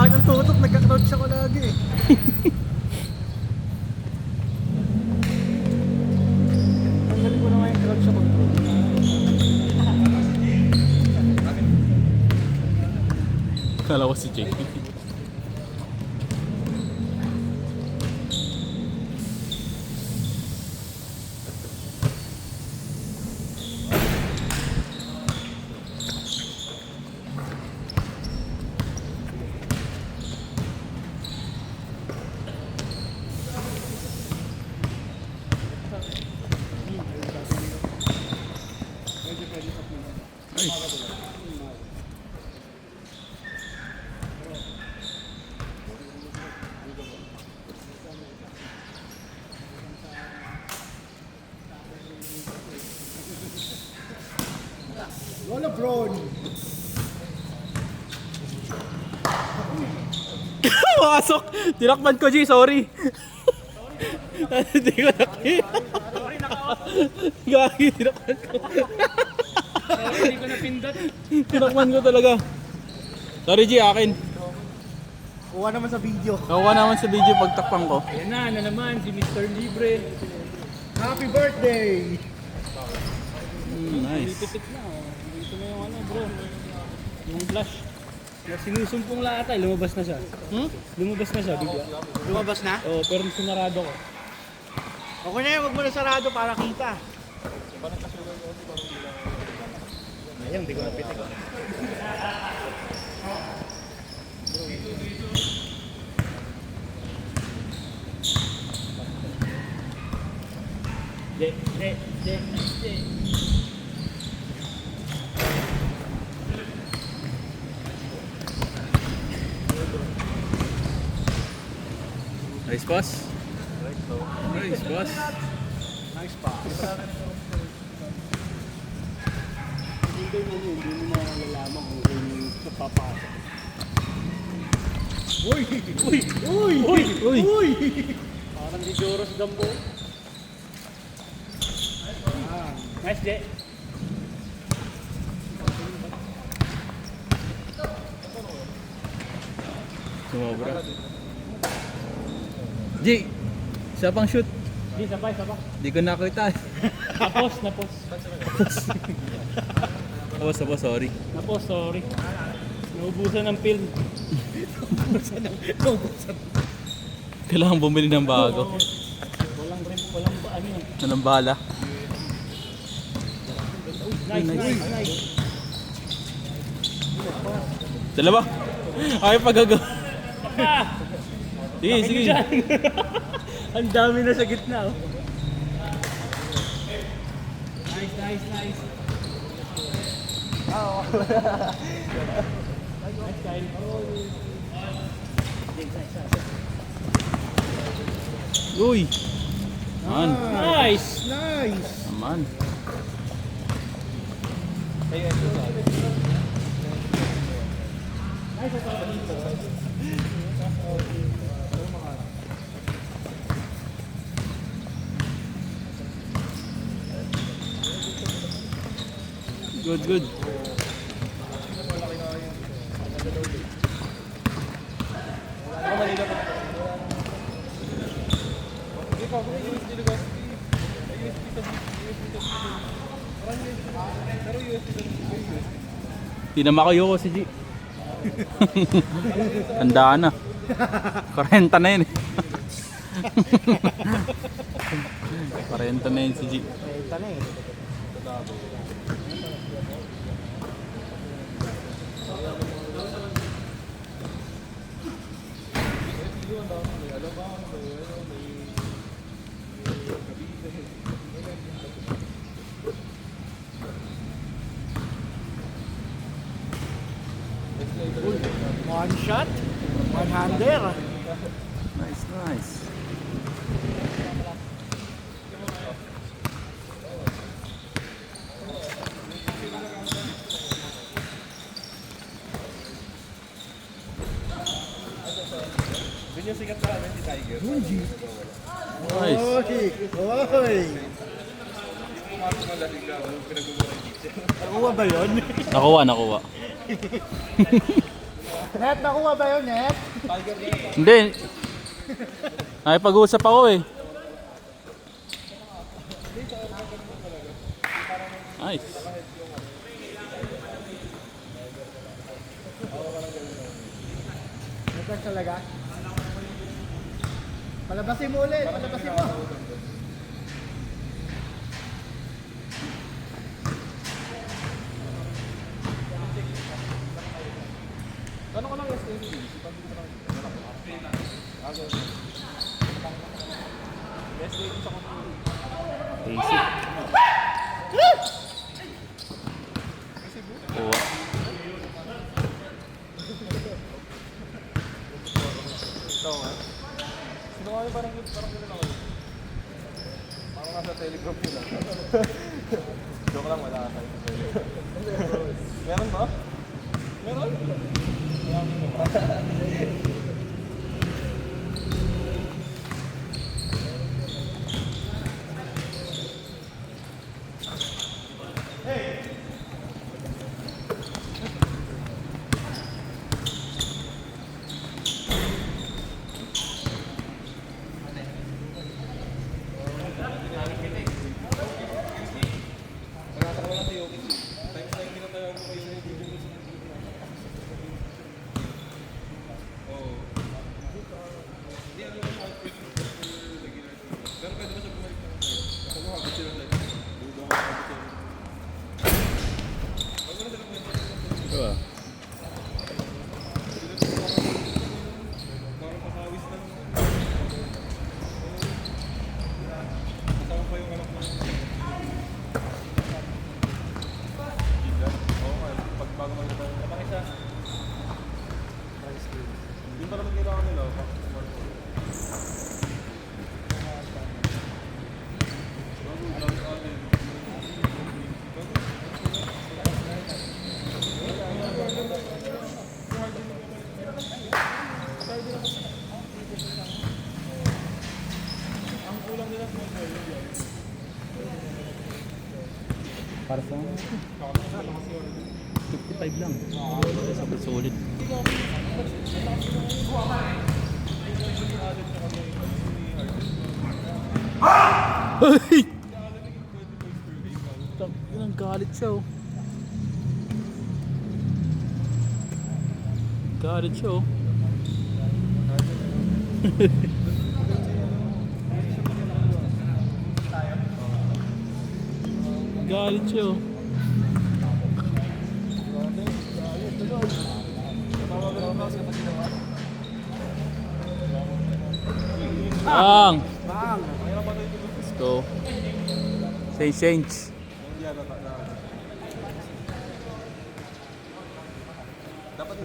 akin ang tutok, nagka-crouch ako lagi eh. Tanggalin ko na nga yung crouch sa control. Kala ko si Jake. Lola Bron! Pasok! Tinakman ko, G, sorry. Hindi ko nakita. Sorry, naka-off. Gagi, tinakman ko. Sorry, hindi ko napindot. Tinakman ko talaga. Sorry, G, akin. Kuha naman sa video. Nakuha naman sa video pagtakpan ko. Ayan na naman, si Mr. Libre. Happy birthday! Nice. Pitik na, oh. Dito na yung ano, bro. Yung blush. Na sinusumpong lahat ay, lumabas na siya. Lumabas na siya, bigla. Lumabas na? Oo, pero sinarado ko. Okay na yun, huwag mo na sarado para kita. Ayun, hindi ko napitik. De. Nice pass. Nice pass. Nice pass. Hindi mo malalaman kung yung papasok. Uy! Uy! Uy! Uy! Uy! Parang di Joros Gambo. Nice, De. Sumobra. G, isa pang shoot. Di, sabay. Di ko nakita. Napos. Tapos, sorry. Napos, sorry. Naubusan ng film. Kailangan bumili ng bago. Walang ano yun. Anong bala? Nice. Dalawa. Ay, pagagawa. Sige, sige. Dyan. Ang dami na sa gitna, oh. Nice. Nice, Kyle. Uy. Man. Nice. Nice! Naman. Good. Tinama ko yung si G. Tandaan na. 40 na yun eh. 40 na yun si G. Ito na eh. One shot, one hander. Nice. Yun yung sikat sa amin si Tiger. Nice. Oy! Nakuha ba yun? Nakuha. Net, nakuha ba yun, Net? Hindi. Nakipag-usap ako eh. Nice. Net talaga? Palabasin mo ulit, palabasin mo. Easy. Oo. Sino kayo parang gano'n ako? Parang nasa telegram nila. Joke lang, wala ka tayo sa telegram. Meron ba? Meron? Diba? Yung parang kailangan nila. Para sa 55 lang. Sabi solid. Ay! Ang galit siya oh. Galit siya oh. Galit siya oh. Bang! Bang! Let's go. Change. Dapat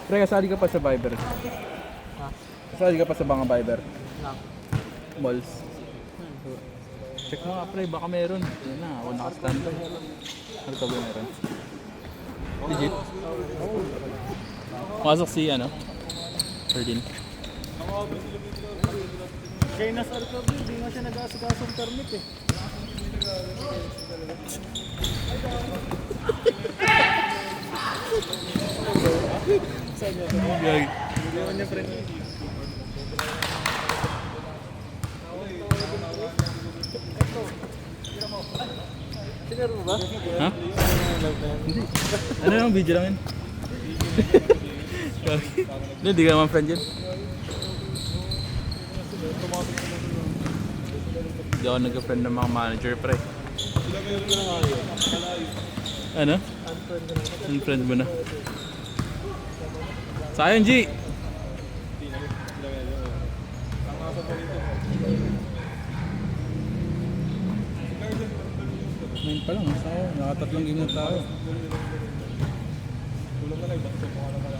Pre, kasali ka pa sa Viber. Ha? Kasali ka pa sa mga Viber. Lang. Malls. Check mo nga pre, baka meron. Yan na, ako naka-standby. Ano ka ba meron? Legit? Pasok si ano? Ferdin. Kaya nasa recovery, hindi nga siya nag-asikasong permit eh. Gag. Hindi naman niya friend. Sinaro mo ba? Ha? Hindi. Ano yung video lang yun? Gag. Hindi ka naman friend yun. Hindi ako nag-friend ng mga manager pre. Ano? Unfriend mo na. Sayang G! Main pa lang, nakatatlong game na tayo. Tulong ka lang, bakit sa mga naman.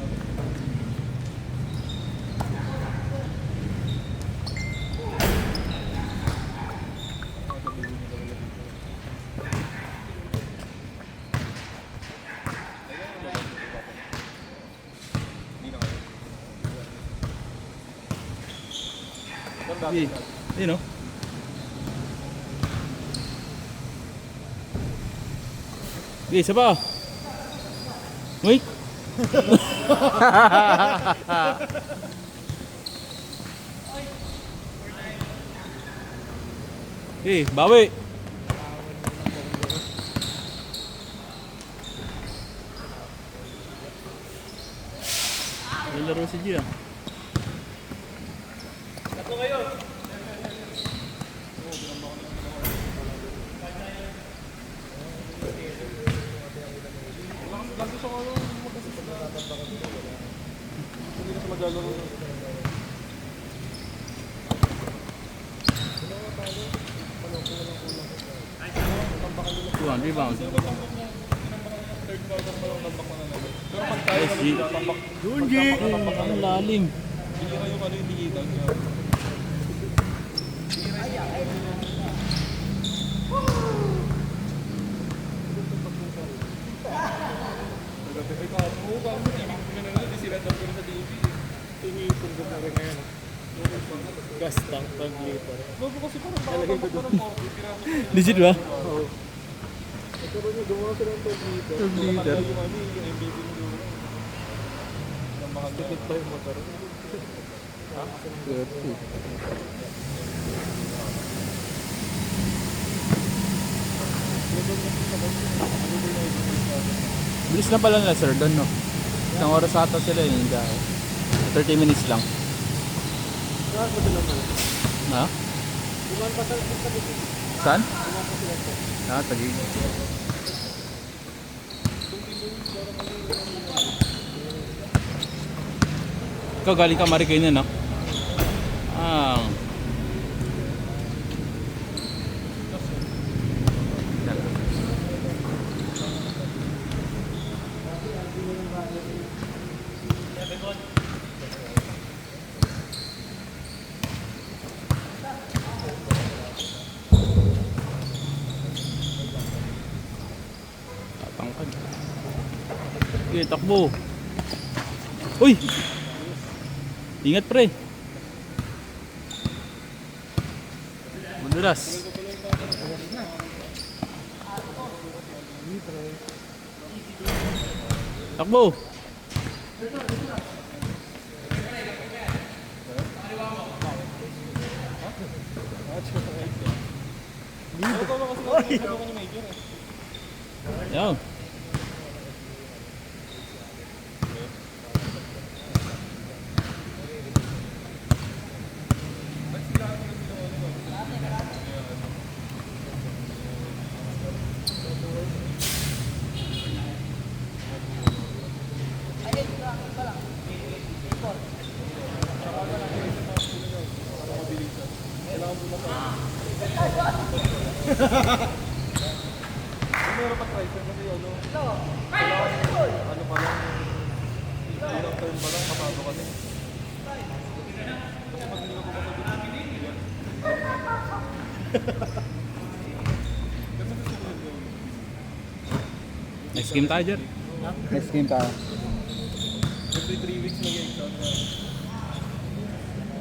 Hey, you know. Okay, isa pa. Uy. Okay, bawi. May laro si Gia. Lagi siya ano, mag-assist na. Hindi na siya maglalaro. Tuan, rebound. Pero pag tayo SG. tambak, Ang lalim. hindi kayo ano yung digital niya. Gas tank pag liter. Bago kasi parang talagay ko doon. Legit ba? Ito ba niya, gumawa sila ng 12 liter. Liter. Yung ano, yung MVP mo doon. Ang makakikit pa yung motor. Bilis na pala nila sir doon, no? Isang oras ata sila yun. 30 minutes lang. Saan mo sila man? Ha? Buman pa sa Taguig. Saan? Buman pa sila sa Taguig. Ikaw galing ka Marikina, no? Ah. Tatangkad. Okay, takbo. Uy! Ingat pre. Madulas. Takbo. Yan. Meron pa try kasi ano. Ano pa lang. Ilang turn pa lang, pasado ka din. Kasi pag hindi ka pumasado dito, Next game tayo, Jer. Next game tayo. every 3 weeks mag-exam na.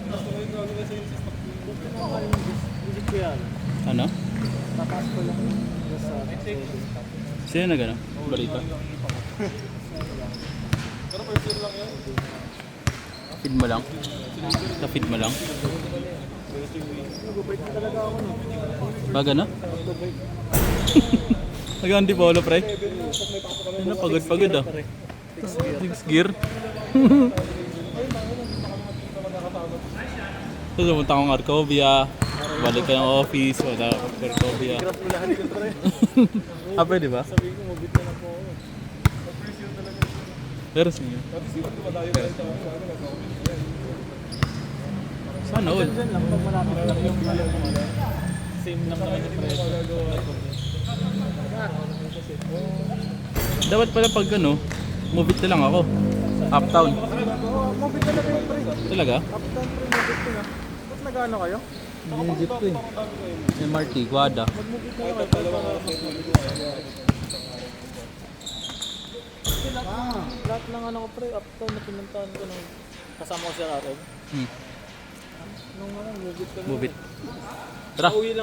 Gusto ko yung gano'n kasi yung system. Visit ko yan. Ano? Tataas ko lang. Sino na gano'n? Balita. Pero first year lang yan. Feed mo lang? Sa feed mo lang? Nag-break na talaga ako no. Baga na? Nag-anti polo pre? Ano, pagod-pagod ah. 6 gear. So, pumunta akong Arcovia. Balik ka ng office. Wala ako sa Arcovia. Craft mo lahat dito pre. Ah, pwede ba? Sabihin ko, mabit na lang po ako. First year talaga. Pero sige. Tapos yun, dumadayo tayo sa ano, nasa office. Sana all. Diyan lang, pag malapit lang yung same lang naman yung presyo. Dapat pala pag ano, move it na lang ako. Uptown. Mabit talaga yung pre. Talaga? Uptown pre, mabit ko na. Ba't nag-ano kayo? Legit ko eh. MRT, Guada. Mag-mabit na lang. Dalawang oras na Lahat ng ano ko pre, uptown na pinuntahan ko nung kasama ko si Aaron. Hmm. Nung ano, mubit ka na. Move it. Tara. Uwi lang